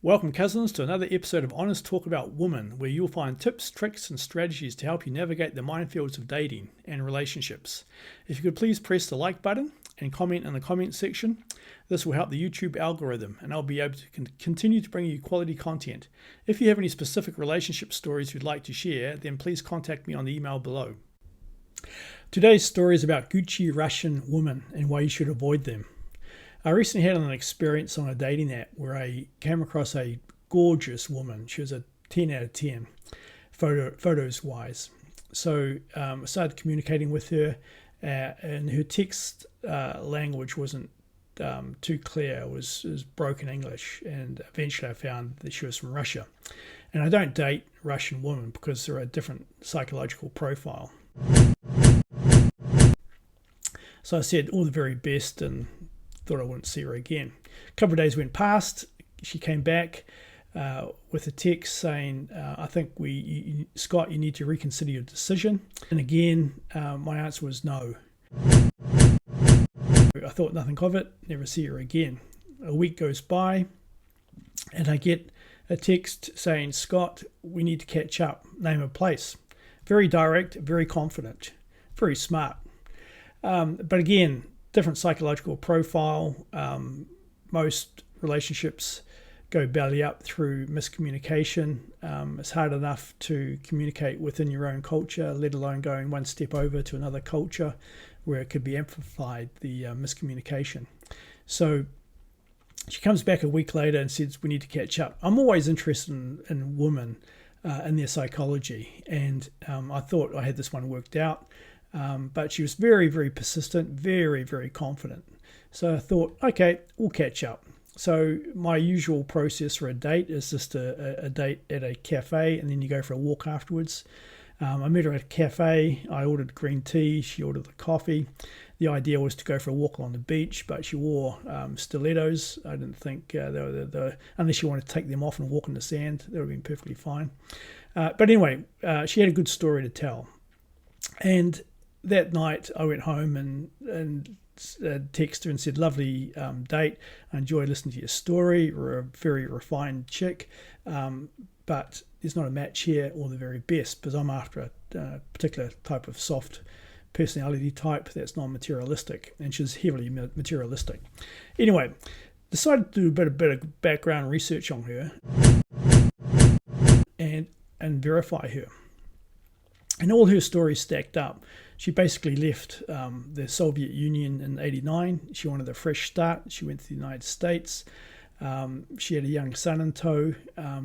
Welcome, cousins, to another episode of Honest Talk About Women, where you'll find tips, tricks, and strategies to help you navigate the minefields of dating and relationships. If you could please press the like button and comment in the comment section, this will help the YouTube algorithm, and I'll be able to continue to bring you quality content. If you have any specific relationship stories you'd like to share, then please contact me on the email below. Today's story is about 𝗔𝗓𝗄 Russian women and why you should avoid them. I recently had an experience on a dating app where I came across a gorgeous woman. She was a 10 out of 10, photos wise. So I started communicating with her, and her text language wasn't too clear. It was broken English, and eventually I found that she was from Russia. And I don't date Russian women because they're a different psychological profile. So I said all the very best and thought I wouldn't see her again. A couple of days went past. She came back with a text saying, I think Scott, you need to reconsider your decision. And again, my answer was no. I thought nothing of it, never see her again. A week goes by and I get a text saying, Scott, we need to catch up, name a place. Very direct, very confident, very smart. But again, different psychological profile. Most relationships go belly up through miscommunication. It's hard enough to communicate within your own culture, let alone going one step over to another culture where it could be amplified, the miscommunication. So she comes back a week later and says, we need to catch up. I'm always interested in women and their psychology. And I thought I had this one worked out. But she was very, very persistent, very, very confident. So I thought, okay, we'll catch up. So my usual process for a date is just a date at a cafe, and then you go for a walk afterwards. I met her at a cafe. I ordered green tea. She ordered the coffee. The idea was to go for a walk along the beach, but she wore stilettos. I didn't think they were unless you want to take them off and walk in the sand, that would have been perfectly fine. But anyway, she had a good story to tell. And that night I went home and texted her and said, lovely date. I enjoyed listening to your story. You're a very refined chick, but there's not a match here, all the very best, because I'm after a particular type of soft personality type that's non-materialistic, and she's heavily materialistic. Anyway, decided to do a bit of background research on her and verify her. And all her stories stacked up. She basically left the Soviet Union in '89. She wanted a fresh start. She went to the United States. She had a young son in tow.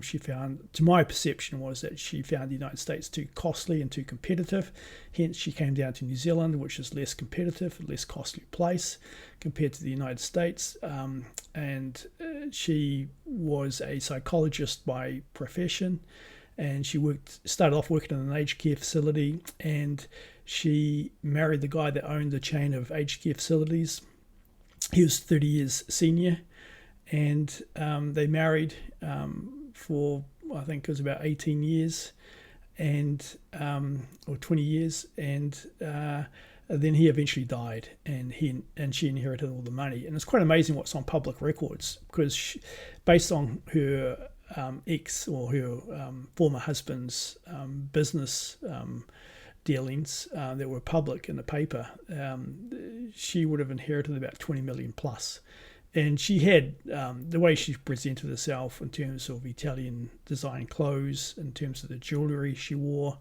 She found, to my perception, was that she found the United States too costly and too competitive. Hence, she came down to New Zealand, which is less competitive, a less costly place compared to the United States. And she was a psychologist by profession. And she started off working in an aged care facility, and she married the guy that owned the chain of aged care facilities. He was 30 years senior, and they married for, I think it was about 18 years, and or 20 years, and then he eventually died, and she inherited all the money. And it's quite amazing what's on public records, because based on her ex or her former husband's business dealings that were public in the paper, she would have inherited about 20 million plus. And she had the way she presented herself in terms of Italian design clothes, in terms of the jewelry she wore.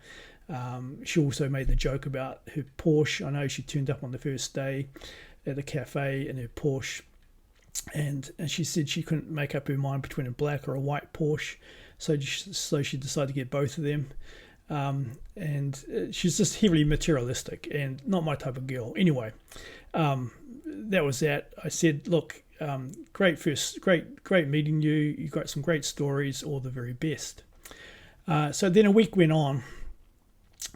She also made the joke about her Porsche. I know she turned up on the first day at the cafe in her Porsche, and she said she couldn't make up her mind between a black or a white Porsche, so she decided to get both of them. And she's just heavily materialistic and not my type of girl. Anyway, that was that. I said, look, great meeting you. You got some great stories, all the very best. So then a week went on,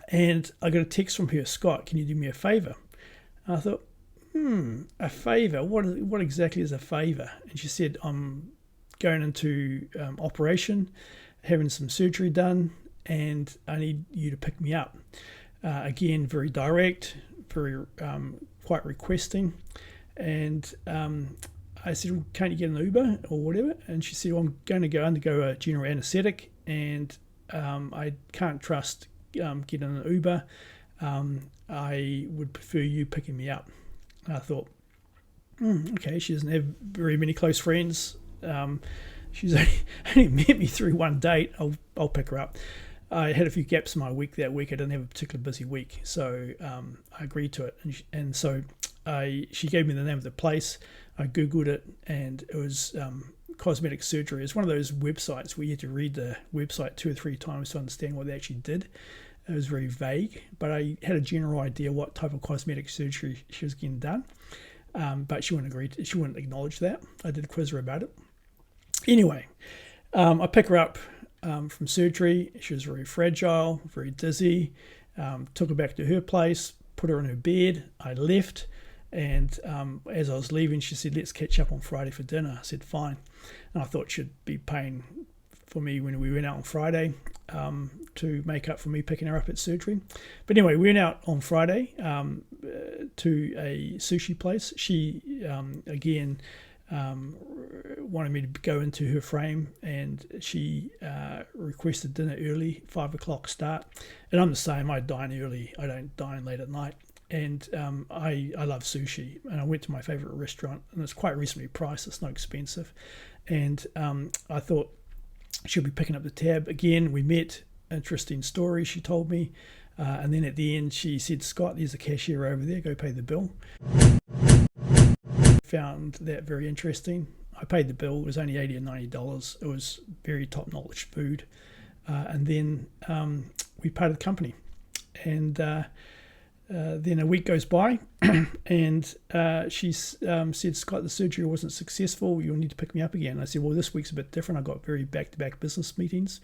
and I got a text from her, Scott, can you do me a favor? And I thought, a favor? What exactly is a favor? And she said, I'm going into operation, having some surgery done, and I need you to pick me up. Again, very direct, very quite requesting. And I said, well, can't you get an Uber or whatever? And she said, well, I'm going to go undergo a general anaesthetic, and I can't trust getting an Uber. I would prefer you picking me up. And I thought, okay, she doesn't have very many close friends. She's only met me through one date. I'll pick her up. I had a few gaps in my week that week. I didn't have a particularly busy week, so I agreed to it. And so she gave me the name of the place. I Googled it, and it was cosmetic surgery. It's one of those websites where you have to read the website 2 or 3 times to understand what they actually did. It was very vague, but I had a general idea what type of cosmetic surgery she was getting done. But she wouldn't agree. She wouldn't acknowledge that. I did quiz her about it. Anyway, I pick her up from surgery. She was very fragile, very dizzy. Took her back to her place, put her in her bed. I left, and as I was leaving, she said, let's catch up on Friday for dinner. I said, fine. And I thought she'd be paying for me when we went out on Friday to make up for me picking her up at surgery. But anyway, we went out on Friday to a sushi place. She, again, wanted me to go into her frame, and she requested dinner early, 5 o'clock start. And I'm the same. I dine early. I don't dine late at night. And I love sushi, and I went to my favorite restaurant, and it's quite reasonably priced. It's not expensive. And I thought she'll be picking up the tab. Again, we met. Interesting story she told me. And then at the end, she said, Scott, there's a cashier over there. Go pay the bill. Found that very interesting. I paid the bill. It was only $80 or $90. It was very top-notch food. And then we parted company. And then a week goes by, and she said, Scott, the surgery wasn't successful. You'll need to pick me up again. I said, well, this week's a bit different. I've got very back-to-back business meetings.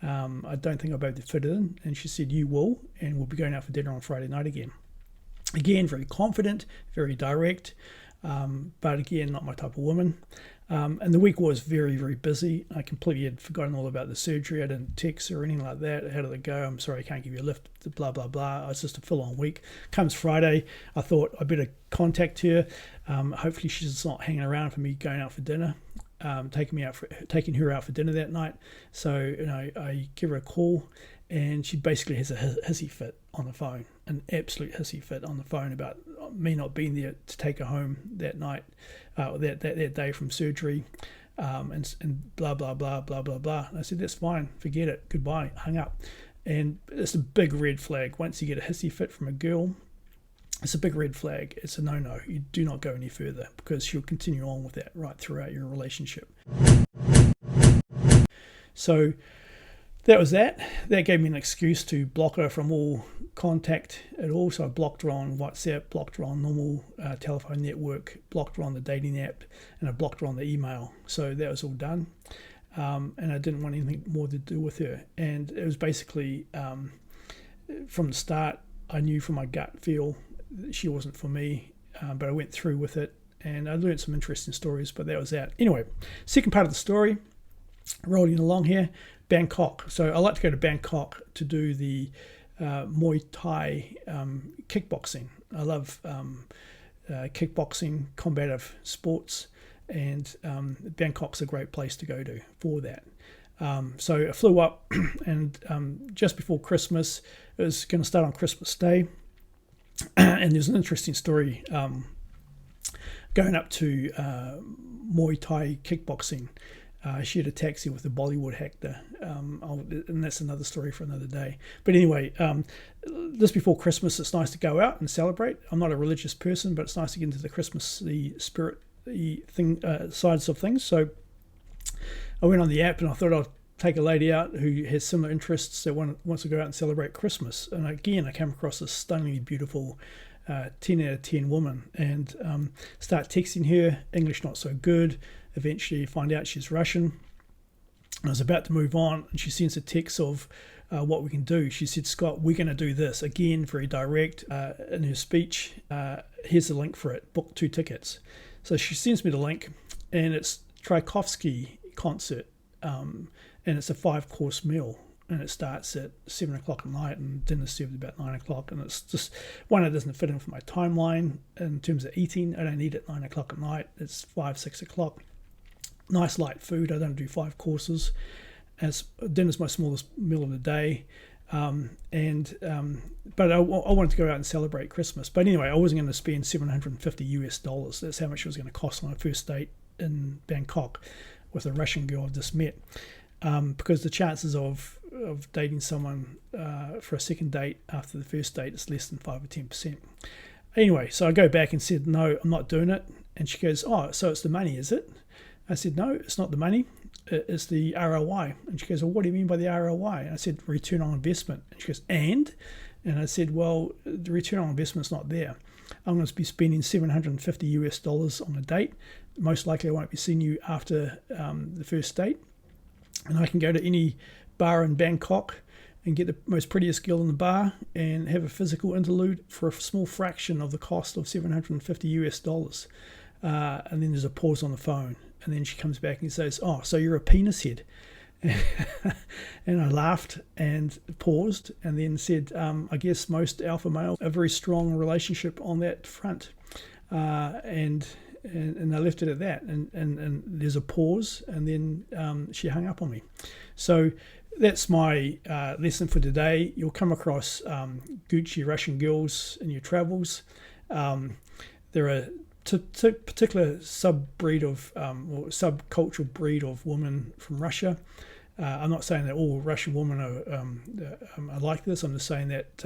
I don't think I'll be able to fit it in. And she said, you will, and we'll be going out for dinner on Friday night again. Again, very confident, very direct, but again, not my type of woman. And the week was very, very busy. I completely had forgotten all about the surgery. I didn't text her or anything like that. How did it go? I'm sorry, I can't give you a lift, blah, blah, blah. It was just a full-on week. Comes Friday, I thought I better contact her. Hopefully she's not hanging around for me going out for dinner, taking her out for dinner that night. So I give her a call, and she basically has a hissy fit on the phone, an absolute hissy fit on the phone about me not being there to take her home that night, that day from surgery, and blah, blah, blah, blah, blah, blah. And I said, that's fine, forget it, goodbye, hung up. And it's a big red flag. Once you get a hissy fit from a girl, it's a big red flag. It's a no-no. You do not go any further, because she'll continue on with that right throughout your relationship. So that was that. That gave me an excuse to block her from all contact at all. So I blocked her on WhatsApp, blocked her on normal telephone network, blocked her on the dating app, and I blocked her on the email. So that was all done. And I didn't want anything more to do with her. And it was basically, from the start, I knew from my gut feel that she wasn't for me, but I went through with it, and I learned some interesting stories, but that was that. Anyway, second part of the story, rolling along here, Bangkok. So I like to go to Bangkok to do the Muay Thai kickboxing. I love kickboxing, combative sports, and Bangkok's a great place to go to for that. So I flew up, and just before Christmas, it was going to start on Christmas Day, and there's an interesting story going up to Muay Thai kickboxing. She had a taxi with a Bollywood actor, and that's another story for another day. But anyway, just before Christmas, it's nice to go out and celebrate. I'm not a religious person, but it's nice to get into the Christmas spirit sides of things. So I went on the app, and I thought I'd take a lady out who has similar interests that wants to go out and celebrate Christmas. And again, I came across this stunningly beautiful 10 out of 10 woman, and start texting her. English not so good. Eventually find out she's Russian. I was about to move on, and she sends a text of what we can do. She said, Scott, we're going to do this. Again, very direct in her speech. Here's the link for it. Book 2 tickets. So she sends me the link, and it's 𝗪𝗪 concert, and it's a 5-course meal. and it starts at 7 o'clock at night, and dinner's served about 9 o'clock. And it's just one that doesn't fit in for my timeline in terms of eating. I don't eat at 9 o'clock at night. It's 5, 6 o'clock. Nice light food. I don't do 5 courses. As dinner's my smallest meal of the day. But I wanted to go out and celebrate Christmas. But anyway, I wasn't going to spend $750. That's how much it was going to cost on my first date in Bangkok with a Russian girl I just met. Because the chances of dating someone for a second date after the first date is less than 5 or 10%. Anyway, so I go back and said, no, I'm not doing it. And she goes, oh, so it's the money, is it? I said, no, it's not the money. It's the ROI. And she goes, well, what do you mean by the ROI? And I said, return on investment. And she goes, and I said, well, the return on investment's not there. I'm going to be spending $750 on a date. Most likely I won't be seeing you after the first date. And I can go to any bar in Bangkok and get the most prettiest girl in the bar and have a physical interlude for a small fraction of the cost of $750. And then there's a pause on the phone. And then she comes back and says, oh, so you're a penis head. And I laughed and paused and then said, I guess most alpha males have a very strong relationship on that front. And I left it at that. And there's a pause, and then she hung up on me. So that's my lesson for today. You'll come across 𝗔𝗫 Russian girls in your travels. There are particular subcultural breed of women from Russia. I'm not saying that all Russian women are like this. I'm just saying that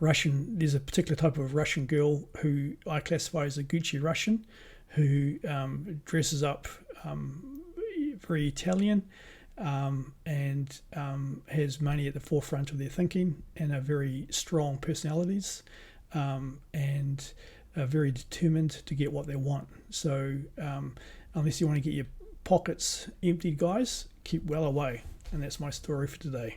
there's a particular type of Russian girl who I classify as a 𝗔𝗫 Russian, who dresses up very Italian and has money at the forefront of their thinking, and are very strong personalities, and are very determined to get what they want. So unless you want to get your pockets emptied, guys, keep well away. And that's my story for today.